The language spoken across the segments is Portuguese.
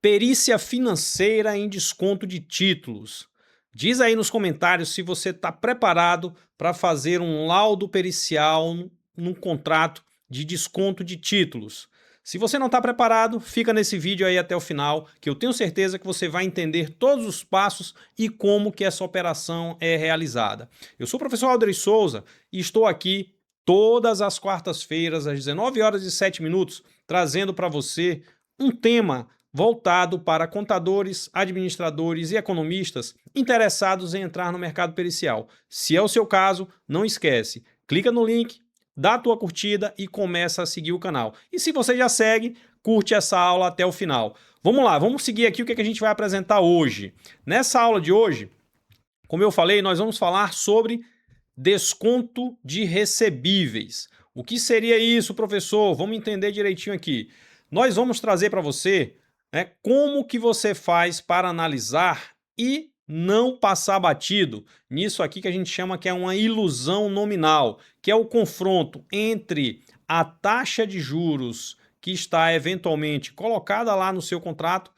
Perícia financeira em desconto de títulos. Diz aí nos comentários se você está preparado para fazer um laudo pericial num contrato de desconto de títulos. Se você não está preparado, fica nesse vídeo aí até o final, que eu tenho certeza que você vai entender todos os passos e como que essa operação é realizada. Eu sou o professor Aldrich Souza e estou aqui todas as quartas-feiras, às 19h07, trazendo para você um tema voltado para contadores, administradores e economistas interessados em entrar no mercado pericial. Se é o seu caso, não esquece, clica no link, dá a tua curtida e começa a seguir o canal. E se você já segue, curte essa aula até o final. Vamos lá, vamos seguir aqui o que a gente vai apresentar hoje. Nessa aula de hoje, como eu falei, nós vamos falar sobre desconto de recebíveis. O que seria isso, professor? Vamos entender direitinho aqui. Nós vamos trazer para você como que você faz para analisar e não passar batido nisso aqui que a gente chama que é uma ilusão nominal, que é o confronto entre a taxa de juros que está eventualmente colocada lá no seu contrato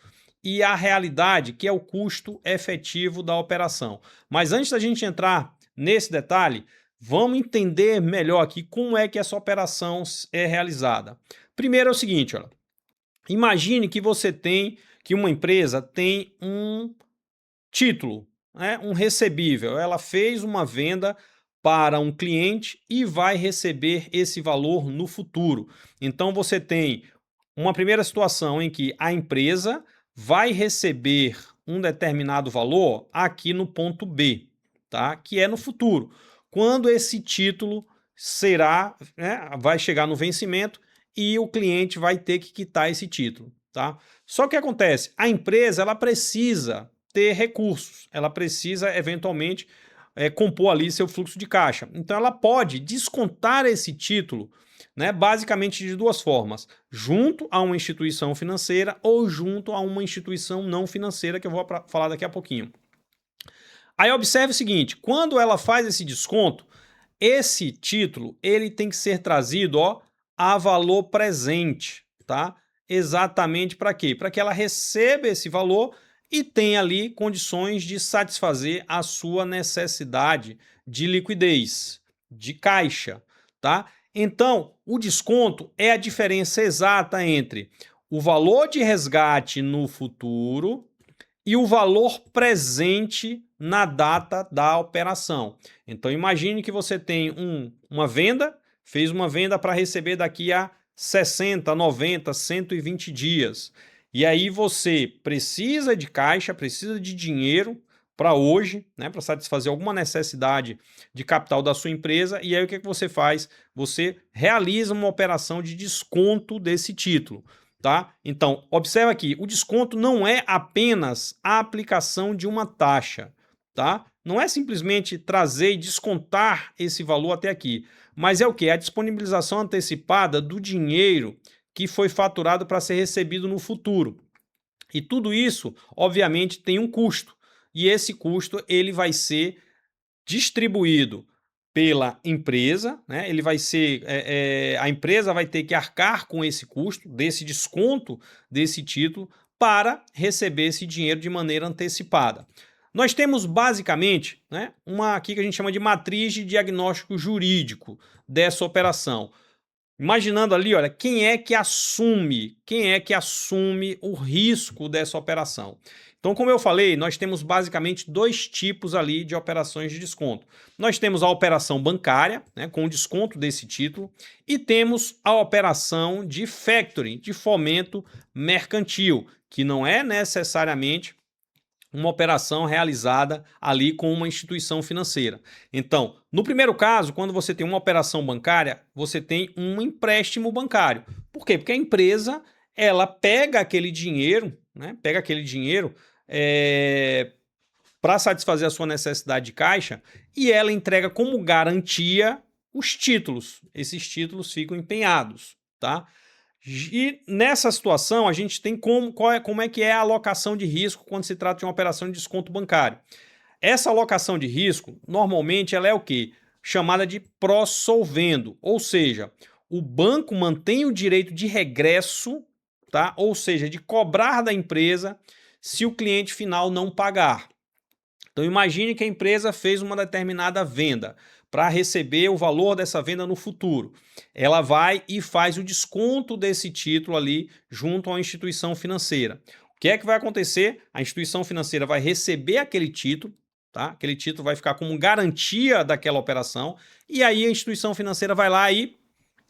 e a realidade, que é o custo efetivo da operação. Mas antes da gente entrar nesse detalhe, vamos entender melhor aqui como é que essa operação é realizada. Primeiro é o seguinte, olha. Imagine que uma empresa tem um título, um recebível. Ela fez uma venda para um cliente e vai receber esse valor no futuro. Então você tem uma primeira situação em que a empresa vai receber um determinado valor aqui no ponto B, tá? Que é no futuro. Quando esse título vai chegar no vencimento e o cliente vai ter que quitar esse título, tá? Só que acontece, a empresa ela precisa ter recursos, ela precisa eventualmente compor ali seu fluxo de caixa. Então ela pode descontar esse título, basicamente de duas formas, junto a uma instituição financeira ou junto a uma instituição não financeira, que eu vou falar daqui a pouquinho. Aí observe o seguinte, quando ela faz esse desconto, esse título ele tem que ser trazido a valor presente, tá? Exatamente para quê? Para que ela receba esse valor e tenha ali condições de satisfazer a sua necessidade de liquidez, de caixa, tá? Então, o desconto é a diferença exata entre o valor de resgate no futuro e o valor presente na data da operação. Então imagine que você tem uma venda, fez uma venda para receber daqui a 60, 90, 120 dias. E aí você precisa de caixa, precisa de dinheiro para hoje, para satisfazer alguma necessidade de capital da sua empresa. E aí o que você faz? Você realiza uma operação de desconto desse título. Tá? Então, observa aqui, o desconto não é apenas a aplicação de uma taxa, tá? Não é simplesmente trazer e descontar esse valor até aqui, mas é o que? A disponibilização antecipada do dinheiro que foi faturado para ser recebido no futuro. E tudo isso, obviamente, tem um custo, e esse custo ele vai ser distribuído pela empresa, ele vai ser, a empresa vai ter que arcar com esse custo, desse desconto desse título, para receber esse dinheiro de maneira antecipada. Nós temos basicamente uma aqui que a gente chama de matriz de diagnóstico jurídico dessa operação. Imaginando ali, olha, quem é que assume o risco dessa operação? Então, como eu falei, nós temos basicamente dois tipos ali de operações de desconto. Nós temos a operação bancária, com o desconto desse título, e temos a operação de factoring, de fomento mercantil, que não é necessariamente uma operação realizada ali com uma instituição financeira. Então, no primeiro caso, quando você tem uma operação bancária, você tem um empréstimo bancário. Por quê? Porque a empresa, ela pega aquele dinheiro, para satisfazer a sua necessidade de caixa e ela entrega como garantia os títulos. Esses títulos ficam empenhados, tá? E nessa situação, a gente tem como é que é a alocação de risco quando se trata de uma operação de desconto bancário. Essa alocação de risco, normalmente, ela é o quê? Chamada de pró-solvendo, ou seja, o banco mantém o direito de regresso, tá? Ou seja, de cobrar da empresa se o cliente final não pagar. Então imagine que a empresa fez uma determinada venda para receber o valor dessa venda no futuro. Ela vai e faz o desconto desse título ali junto à instituição financeira. O que é que vai acontecer? A instituição financeira vai receber aquele título, tá? Aquele título vai ficar como garantia daquela operação e aí a instituição financeira vai lá e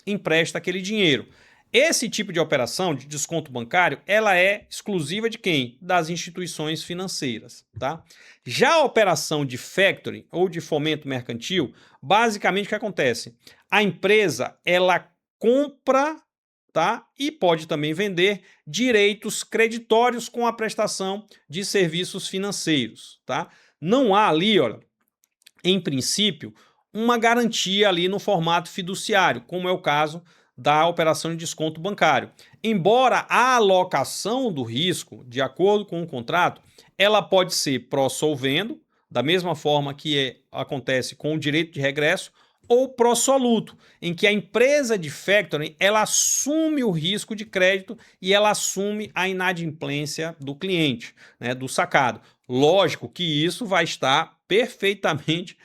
empresta aquele dinheiro. Esse tipo de operação de desconto bancário, ela é exclusiva de quem? Das instituições financeiras, tá? Já a operação de factoring ou de fomento mercantil, basicamente o que acontece? A empresa, ela compra, tá? E pode também vender direitos creditórios com a prestação de serviços financeiros, tá? Não há ali, olha, em princípio, uma garantia ali no formato fiduciário, como é o caso da operação de desconto bancário. Embora a alocação do risco, de acordo com o contrato, ela pode ser pró-solvendo, da mesma forma que acontece com o direito de regresso, ou pró-soluto, em que a empresa de factoring ela assume o risco de crédito e ela assume a inadimplência do cliente, né, do sacado. Lógico que isso vai estar perfeitamente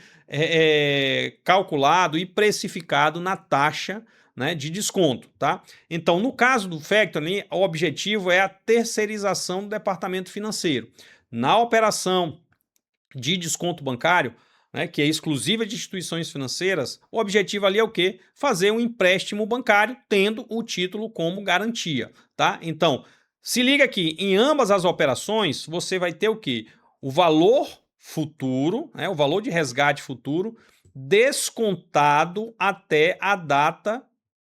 calculado e precificado na taxa, né, de desconto, tá? Então, no caso do factoring, o objetivo é a terceirização do departamento financeiro. Na operação de desconto bancário, né, que é exclusiva de instituições financeiras, o objetivo ali é o quê? Fazer um empréstimo bancário tendo o título como garantia, tá? Então, se liga aqui, em ambas as operações, você vai ter o quê? O valor futuro, né, o valor de resgate futuro, descontado até a data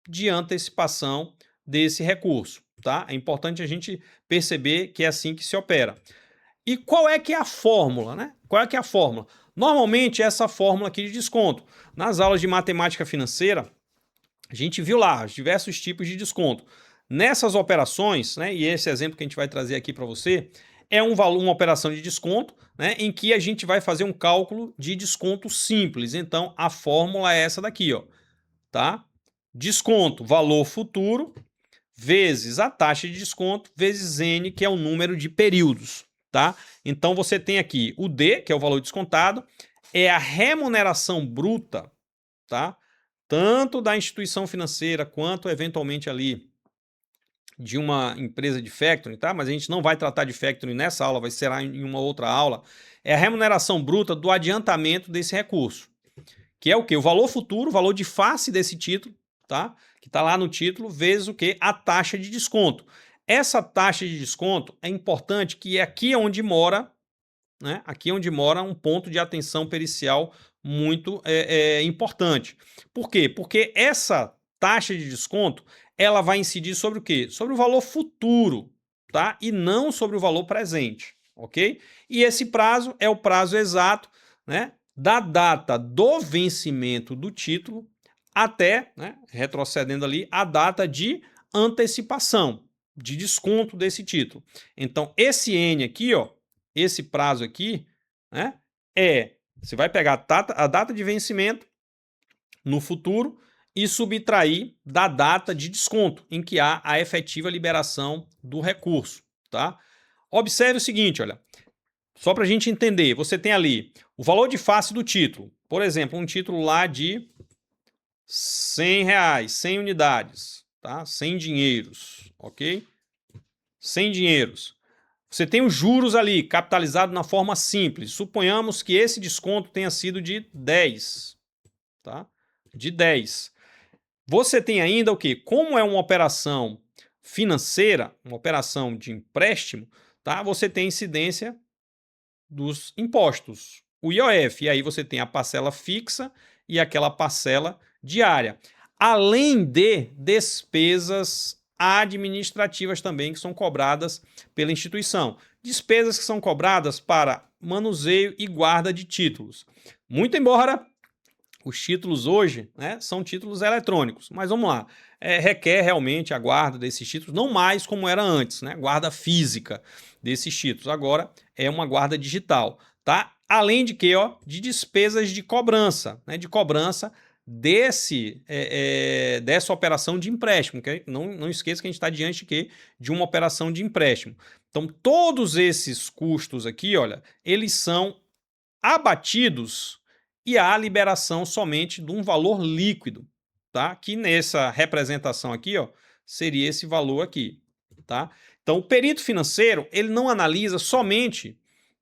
de antecipação desse recurso, tá? É importante a gente perceber que é assim que se opera. E qual é que é a fórmula, né? Qual é que é a fórmula? Normalmente essa fórmula aqui de desconto. Nas aulas de matemática financeira, a gente viu lá os diversos tipos de desconto. Nessas operações, né, e esse exemplo que a gente vai trazer aqui para você, é uma operação de desconto, né, em que a gente vai fazer um cálculo de desconto simples. Então, a fórmula é essa daqui, ó, tá? Desconto, valor futuro, vezes a taxa de desconto, vezes N, que é o número de períodos, tá? Então, você tem aqui o D, que é o valor descontado, é a remuneração bruta, tá? Tanto da instituição financeira quanto, eventualmente, ali de uma empresa de factoring, tá? Mas a gente não vai tratar de factoring nessa aula, vai ser em uma outra aula. É a remuneração bruta do adiantamento desse recurso, que é o quê? O valor futuro, o valor de face desse título, tá? Que está lá no título, vezes o quê? A taxa de desconto. Essa taxa de desconto é importante que é aqui onde mora, né? Aqui onde mora um ponto de atenção pericial muito importante. Por quê? Porque essa taxa de desconto ela vai incidir sobre o quê? Sobre o valor futuro, tá? E não sobre o valor presente, ok? E esse prazo é o prazo exato, né, da data do vencimento do título até, né, retrocedendo ali, a data de antecipação, de desconto desse título. Então, esse N aqui, ó, esse prazo aqui, né, você vai pegar a data de vencimento no futuro e subtrair da data de desconto em que há a efetiva liberação do recurso, tá? Observe o seguinte, olha, só para a gente entender, você tem ali o valor de face do título, por exemplo, um título lá de R$100, 100 unidades, tá? 100 dinheiros, ok? 100 dinheiros. Você tem os juros ali, capitalizado na forma simples. Suponhamos que esse desconto tenha sido de 10, tá? De 10. Você tem ainda o quê? Como é uma operação financeira, uma operação de empréstimo, tá? Você tem incidência dos impostos, o IOF, e aí você tem a parcela fixa e aquela parcela diária, além de despesas administrativas também que são cobradas pela instituição. Despesas que são cobradas para manuseio e guarda de títulos. Muito embora os títulos hoje, né, são títulos eletrônicos, mas vamos lá, requer realmente a guarda desses títulos, não mais como era antes, né, guarda física desses títulos, agora é uma guarda digital, tá? Além de que, ó, de despesas de cobrança, né, de cobrança dessa operação de empréstimo. Que não esqueça que a gente está diante de quê? De uma operação de empréstimo. Então, todos esses custos aqui, olha, eles são abatidos e há liberação somente de um valor líquido, tá? Que nessa representação aqui, ó, seria esse valor aqui, tá? Então, o perito financeiro, ele não analisa somente,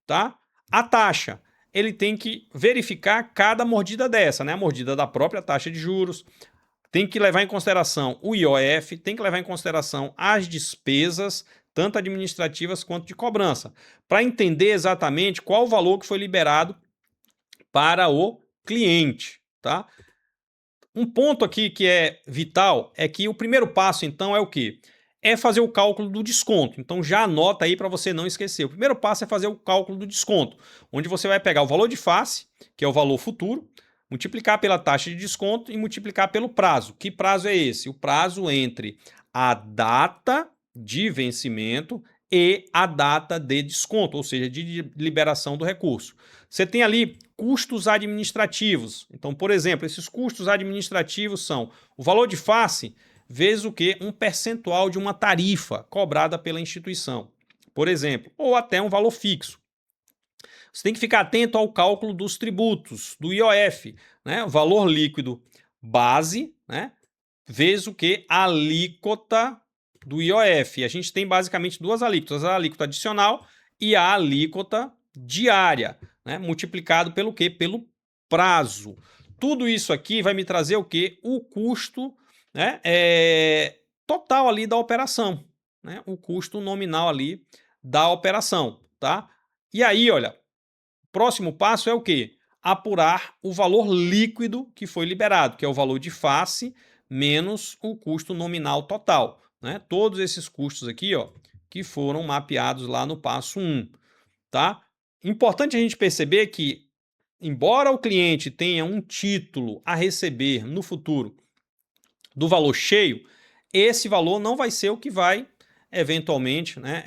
tá, a taxa. Ele tem que verificar cada mordida dessa, né? A mordida da própria taxa de juros, tem que levar em consideração o IOF, tem que levar em consideração as despesas, tanto administrativas quanto de cobrança, para entender exatamente qual o valor que foi liberado para o cliente, tá? Um ponto aqui que é vital é que o primeiro passo, então, é o quê? É fazer o cálculo do desconto. Então já anota aí para você não esquecer. O primeiro passo é fazer o cálculo do desconto, onde você vai pegar o valor de face, que é o valor futuro, multiplicar pela taxa de desconto e multiplicar pelo prazo. Que prazo é esse? O prazo entre a data de vencimento e a data de desconto, ou seja, de liberação do recurso. Você tem ali custos administrativos. Então, por exemplo, esses custos administrativos são o valor de face vezes o quê? Um percentual de uma tarifa cobrada pela instituição, por exemplo, ou até um valor fixo. Você tem que ficar atento ao cálculo dos tributos, do IOF, né? O valor líquido base, né? Vezes o que? A alíquota do IOF. A gente tem basicamente duas alíquotas, a alíquota adicional e a alíquota diária, né? Multiplicado pelo quê? Pelo prazo. Tudo isso aqui vai me trazer o quê? O custo, né? Total ali da operação, né? O custo nominal ali da operação, tá? E aí, olha, próximo passo é o quê? Apurar o valor líquido que foi liberado, que é o valor de face menos o custo nominal total, né? Todos esses custos aqui, ó, que foram mapeados lá no passo 1, tá? Importante a gente perceber que, embora o cliente tenha um título a receber no futuro do valor cheio, esse valor não vai ser o que vai eventualmente, né,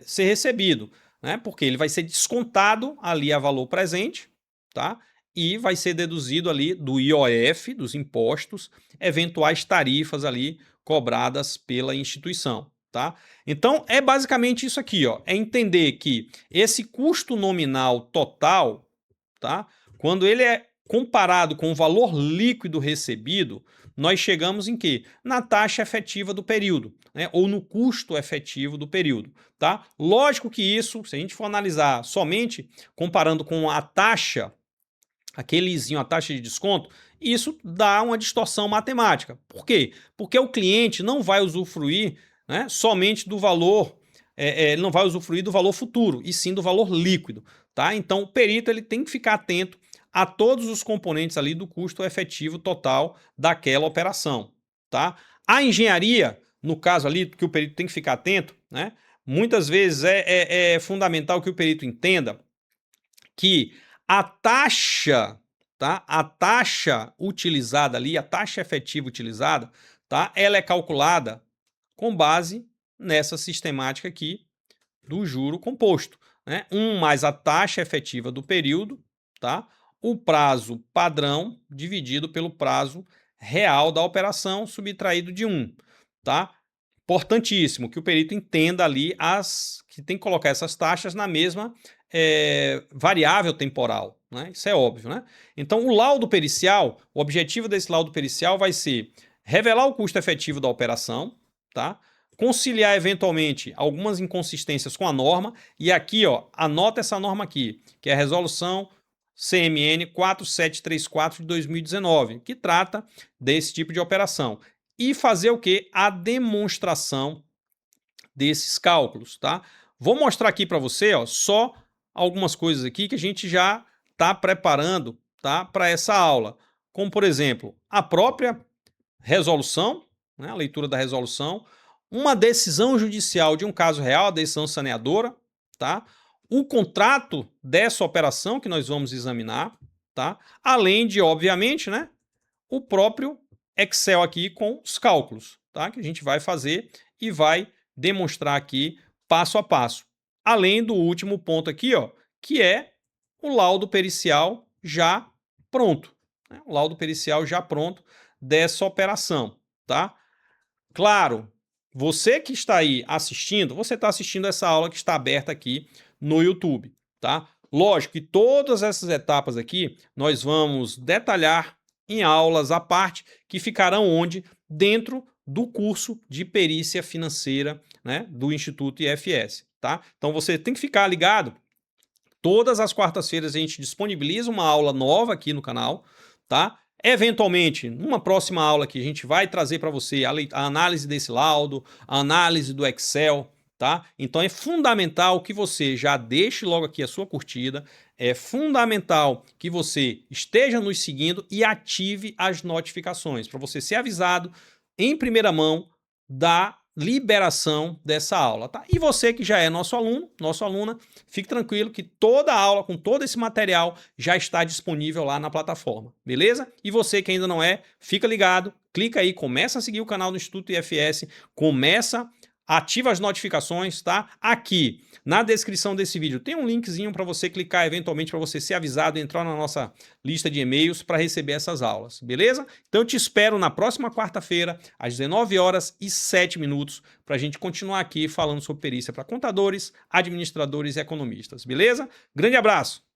ser recebido, né? Porque ele vai ser descontado ali a valor presente, tá? E vai ser deduzido ali do IOF, dos impostos, eventuais tarifas ali cobradas pela instituição, tá? Então é basicamente isso aqui, ó, é entender que esse custo nominal total, tá? Quando ele é comparado com o valor líquido recebido, nós chegamos em quê? Na taxa efetiva do período, né? Ou no custo efetivo do período, tá? Lógico que isso, se a gente for analisar somente comparando com a taxa, aquelezinho, a taxa de desconto, isso dá uma distorção matemática. Por quê? Porque o cliente não vai usufruir, né, somente do valor, ele não vai usufruir do valor futuro, e sim do valor líquido, tá? Então o perito ele tem que ficar atento a todos os componentes ali do custo efetivo total daquela operação, tá? A engenharia, no caso ali, que o perito tem que ficar atento, né? Muitas vezes é fundamental que o perito entenda que a taxa, tá? A taxa utilizada ali, a taxa efetiva utilizada, tá? Ela é calculada com base nessa sistemática aqui do juro composto, né? 1 mais a taxa efetiva do período, tá? O prazo padrão dividido pelo prazo real da operação subtraído de 1, tá? Importantíssimo que o perito entenda ali que tem que colocar essas taxas na mesma variável temporal, né? Isso é óbvio, né? Então, o laudo pericial, o objetivo desse laudo pericial vai ser revelar o custo efetivo da operação, tá? Conciliar eventualmente algumas inconsistências com a norma, e aqui, ó, anota essa norma aqui, que é a resolução CMN 4734 de 2019, que trata desse tipo de operação. E fazer o que? A demonstração desses cálculos, tá? Vou mostrar aqui para você, ó, só algumas coisas aqui que a gente já está preparando, tá, para essa aula. Como, por exemplo, a própria resolução, né, a leitura da resolução, uma decisão judicial de um caso real, a decisão saneadora, tá? O contrato dessa operação que nós vamos examinar, tá? Além de, obviamente, né, o próprio Excel aqui com os cálculos, tá? Que a gente vai fazer e vai demonstrar aqui passo a passo. Além do último ponto aqui, ó, que é o laudo pericial já pronto, né? Um laudo pericial já pronto dessa operação, tá? Claro, você que está aí assistindo, você está assistindo essa aula que está aberta aqui no YouTube, tá? Lógico que todas essas etapas aqui nós vamos detalhar em aulas à parte que ficarão onde? Dentro do curso de perícia financeira, né, do Instituto IFS, tá? Então você tem que ficar ligado. Todas as quartas-feiras a gente disponibiliza uma aula nova aqui no canal, tá? Eventualmente, numa próxima aula que a gente vai trazer para você a análise desse laudo, a análise do Excel, tá? Então é fundamental que você já deixe logo aqui a sua curtida, é fundamental que você esteja nos seguindo e ative as notificações para você ser avisado em primeira mão da liberação dessa aula, tá? E você que já é nosso aluno, nossa aluna, fique tranquilo que toda a aula com todo esse material já está disponível lá na plataforma, beleza? E você que ainda não é, fica ligado, clica aí, começa a seguir o canal do Instituto IFS, ativa as notificações, tá? Aqui na descrição desse vídeo tem um linkzinho para você clicar eventualmente para você ser avisado e entrar na nossa lista de e-mails para receber essas aulas, beleza? Então eu te espero na próxima quarta-feira, às 19h07, para a gente continuar aqui falando sobre perícia para contadores, administradores e economistas, beleza? Grande abraço!